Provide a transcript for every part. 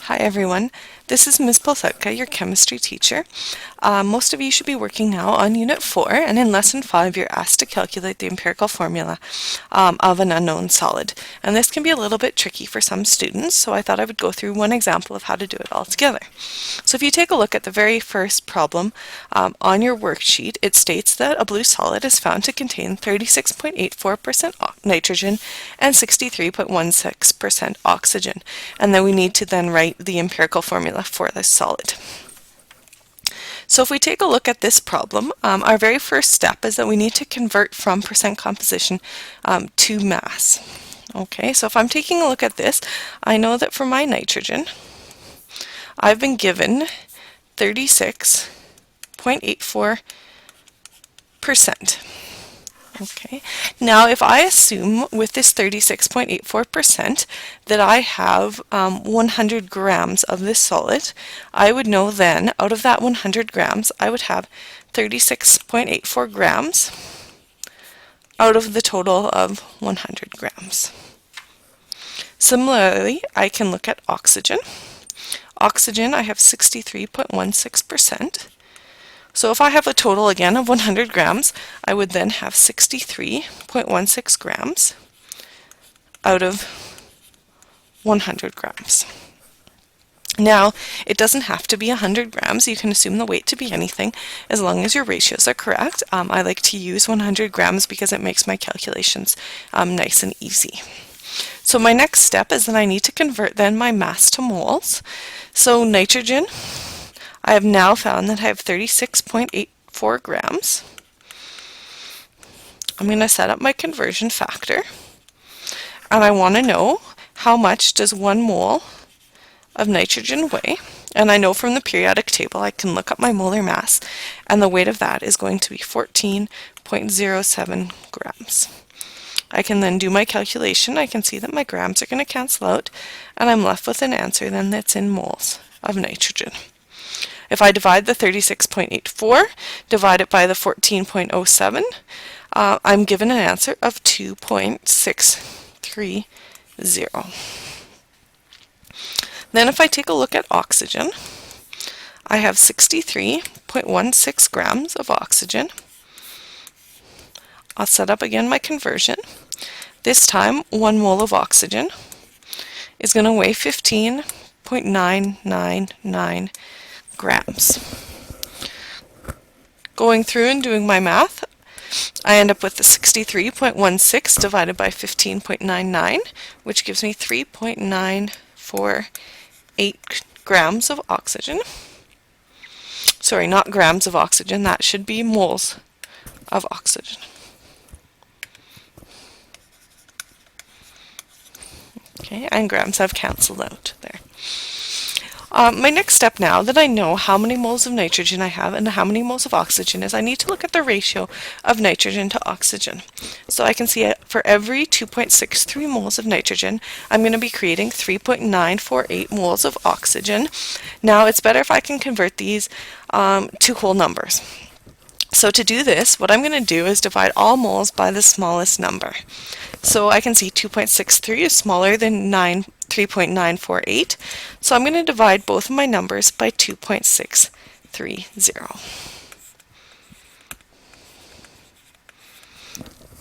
Hi everyone, this is Ms. Polsetka, your chemistry teacher. Most of you should be working now on Unit 4, and in Lesson 5 you're asked to calculate the empirical formula of an unknown solid. And this can be a little bit tricky for some students, so I thought I would go through one example of how to do it all together. So if you take a look at the very first problem on your worksheet, it states that a blue solid is found to contain 36.84% nitrogen and 63.16% oxygen. And then we need to then write the empirical formula for this solid. So if we take a look at this problem, our very first step is that we need to convert from percent composition to mass. Okay, so if I'm taking a look at this, I know that for my nitrogen, I've been given 36.84%. Okay, now if I assume with this 36.84% that I have 100 grams of this solid, I would know then out of that 100 grams I would have 36.84 grams out of the total of 100 grams. Similarly, I can look at oxygen. Oxygen, I have 63.16%. So if I have a total again of 100 grams, I would then have 63.16 grams out of 100 grams. Now, it doesn't have to be 100 grams. You can assume the weight to be anything as long as your ratios are correct. I like to use 100 grams because it makes my calculations nice and easy. So my next step is that I need to convert then my mass to moles. So nitrogen, I have now found that I have 36.84 grams. I'm going to set up my conversion factor, and I want to know how much does 1 mole of nitrogen weigh. And I know from the periodic table I can look up my molar mass, and the weight of that is going to be 14.07 grams. I can then do my calculation. I can see that my grams are going to cancel out, and I'm left with an answer then that's in moles of nitrogen. If I divide the 36.84, divide it by the 14.07, I'm given an answer of 2.630. Then if I take a look at oxygen, I have 63.16 grams of oxygen. I'll set up again my conversion. This time, 1 mole of oxygen is going to weigh 15.999 grams. Going through and doing my math, I end up with the 63.16 divided by 15.99, which gives me 3.948 grams of oxygen. Sorry, not grams of oxygen, that should be moles of oxygen. Okay, and grams have cancelled out there. My next step now that I know how many moles of nitrogen I have and how many moles of oxygen is I need to look at the ratio of nitrogen to oxygen. So I can see for every 2.63 moles of nitrogen, I'm going to be creating 3.948 moles of oxygen. Now it's better if I can convert these to whole numbers. So to do this, what I'm going to do is divide all moles by the smallest number. So I can see 2.63 is smaller than 3.948. So I'm going to divide both of my numbers by 2.630.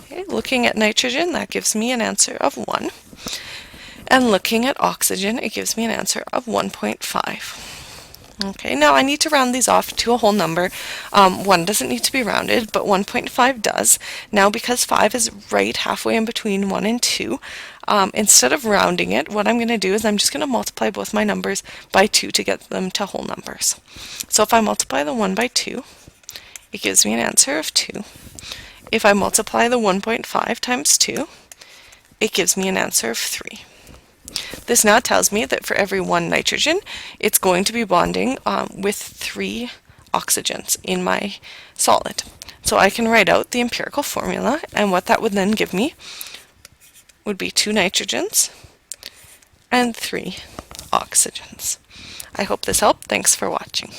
Okay, looking at nitrogen, that gives me an answer of 1. And looking at oxygen, it gives me an answer of 1.5. Okay, now I need to round these off to a whole number. 1 doesn't need to be rounded, but 1.5 does. Now because 5 is right halfway in between 1 and 2, instead of rounding it, what I'm going to do is I'm just going to multiply both my numbers by 2 to get them to whole numbers. So if I multiply the 1 by 2, it gives me an answer of 2. If I multiply the 1.5 times 2, it gives me an answer of 3. This now tells me that for every 1 nitrogen, it's going to be bonding with 3 oxygens in my solid. So I can write out the empirical formula, and what that would then give me would be 2 nitrogens and 3 oxygens. I hope this helped. Thanks for watching.